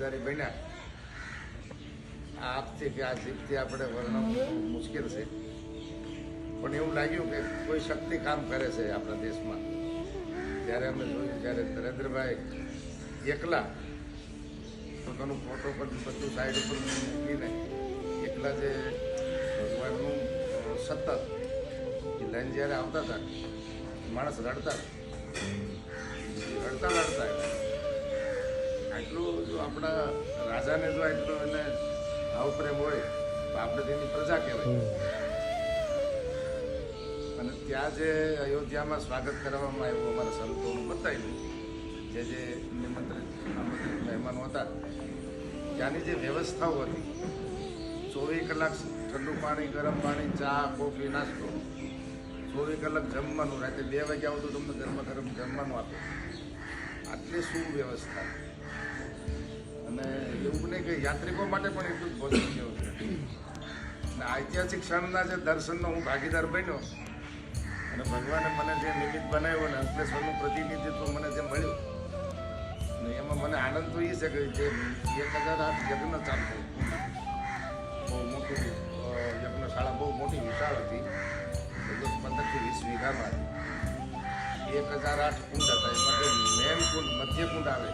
બન્યા આપથી કે આ જીતથી આપણે વર્ણવવું મુશ્કેલ છે, પણ એવું લાગ્યું કે કોઈ શક્તિ કામ કરે છે આપણા દેશમાં. જ્યારે અમે જોયું, જ્યારે નરેન્દ્રભાઈ એકલા પોતાનું ફોટો પર બધું સાઈડ ઉપર મૂકીને એકલા જે ભગવાનનું સતત એ લાઈન જ્યારે આવતા હતા, માણસ રડતા આટલું જો આપણા રાજાને જો આટલો એને ભાવપ્રેમ હોય તો આપણે તેની પ્રજા કહેવાય. અને ત્યાં જે અયોધ્યામાં સ્વાગત કરવામાં આવ્યું અમારા સંતોનું બતાવ્યું, જે નિમંત્રિત મહેમાનો હતા, ત્યાંની જે વ્યવસ્થાઓ હતી, 24 કલાક ઠંડુ પાણી, ગરમ પાણી, ચા, કોફી, નાસ્તો, 24 કલાક જમવાનું, રાતે 2 વાગ્યા આવું તો તમને ગરમ જમવાનું આપે. આટલી સુવ્યવસ્થા. અને એવું નહીં કે યાત્રિકો માટે પણ એટલું જ પોઝિટિવ છે. અને ઐતિહાસિક ક્ષણના જે દર્શનનો હું ભાગીદાર બન્યો અને ભગવાને મને જે નિમિત્ત બનાવ્યો અને અંકલેશ્વરનું પ્રતિનિધિત્વ મને જે મળ્યું, અને એમાં મને આનંદ તો એ છે કે જે 1008 યજ્ઞ ચાલુ થયું, બહુ મોટું યજ્ઞશાળા, બહુ મોટી વિશાળ હતી, 15 થી 20 વીઘામાં હતી. 1008 કુંડ હતા, એમાં જે મેન કુંડ, મધ્ય કુંડ આવે,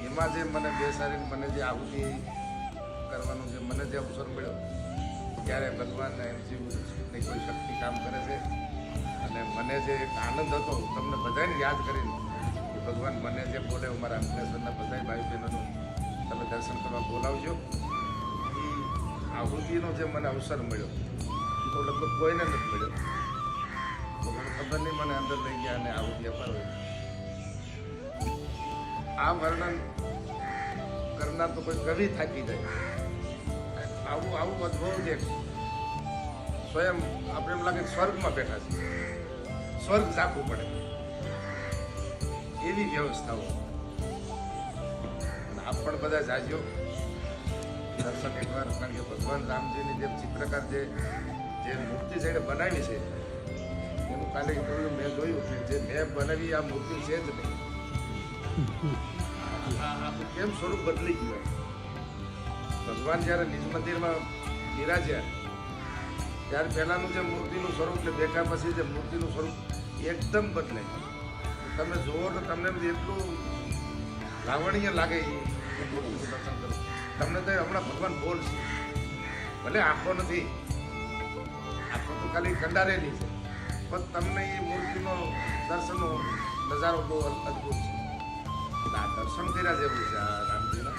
એમાં જે મને બેસાડીને મને જે આહુતિ કરવાનું જે મને જે અવસર મળ્યો, ત્યારે ભગવાનને એમ થયું કે કોઈ શક્તિ કામ કરે છે. અને મને જે એક આનંદ હતો, તમને બધાને યાદ કરીને કે ભગવાન મને જે બોલે, મારા અંકલેશ્વરના બધા ભાઈ બહેનોનું તમે દર્શન કરવા બોલાવજો, એ આહુતિનો જે મને અવસર મળ્યો તો લગભગ કોઈને નથી મળ્યો. તો મને ખબર નહીં, મને અંદર લઈ ગયા અને આહુતિ અપાવી. આ વર્ણન કરનાર તો કોઈ કવિ થાકી જાય. આવું અદભુત છે, સ્વયં આપણે એમ લાગે સ્વર્ગમાં બેઠા છે, સ્વર્ગ ઝાંખવું પડે એવી વ્યવસ્થાઓ. અને આપ પણ બધા જાજો દર્શન એકવાર, કારણ કે ભગવાન રામજીની જે ચિત્રકાર જે મૂર્તિ છે એને બનાવી છે, એનું કાલે મેં જોયું કે જે મેં બનાવી આ મૂર્તિ છે જ નહીં. આપણું કેમ સ્વરૂપ બદલી ગયું. ભગવાન જ્યારે નિજ મંદિરમાં બિરાજ્યા ત્યારે પહેલાનું જે મૂર્તિનું સ્વરૂપ ને બેઠા પછી જે મૂર્તિનું સ્વરૂપ એકદમ બદલાય. તમે જુઓ તો તમને એટલું લાવણીય લાગે એ મૂર્તિનું દર્શન કરો. તમને તો હમણાં ભગવાન બોલશે, ભલે આંખો નથી, આંખો તો ખાલી કંડારેલી છે, પણ તમને એ મૂર્તિનો દર્શનનો નજારો બહુ અદભુત છે. આ દર્શન કર્યા જેવું છે આ રામજીના.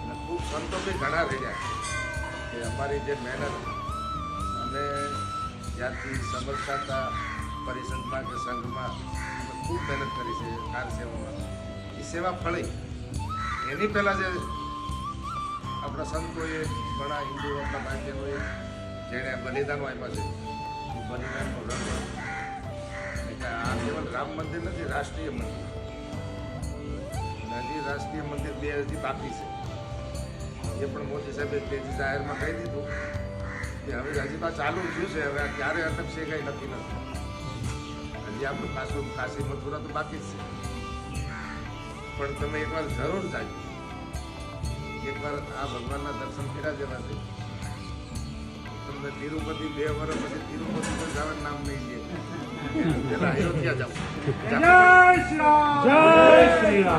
અને ખૂબ સંતો બી ઘણા રહ્યા કે અમારી જે મહેનત અમે જ્યાંથી સમજતા હતા પરિષદમાં કે સંઘમાં ખૂબ મહેનત કરી છે કાર સેવામાં, એ સેવા ફળી. એની પહેલાં જે આપણા સંતોએ, ઘણા હિન્દુ આપણા ભાઈ બહેનોએ જેણે બલિદાનો આપ્યા છે, એ બલિદાનનો રંગ એટલે આ કેવલ રામ મંદિર નથી, રાષ્ટ્રીય મંદિર. હજી રાષ્ટ્રીય મંદિર 2 હજી બાકી છે. એ પણ મોદી સાહેબે તેજી જાહેરમાં કહી દીધું કે હવે હજી તો ચાલુ થયું છે, હવે ક્યારે અટકશે કંઈ નક્કી નથી. હજી આપણું કાશી મથુરા તો બાકી જ છે. પણ તમે એકવાર જરૂર જાજો, એકવાર આ ભગવાનના દર્શન કર્યા જેવા છે. તમને તિરુપતિ 2 વર્ષ પછી તિરુપતિ પર જવાનું નામ નહીં લે, પેલા અયોધ્યા જાઓ. જય શ્રી રામ.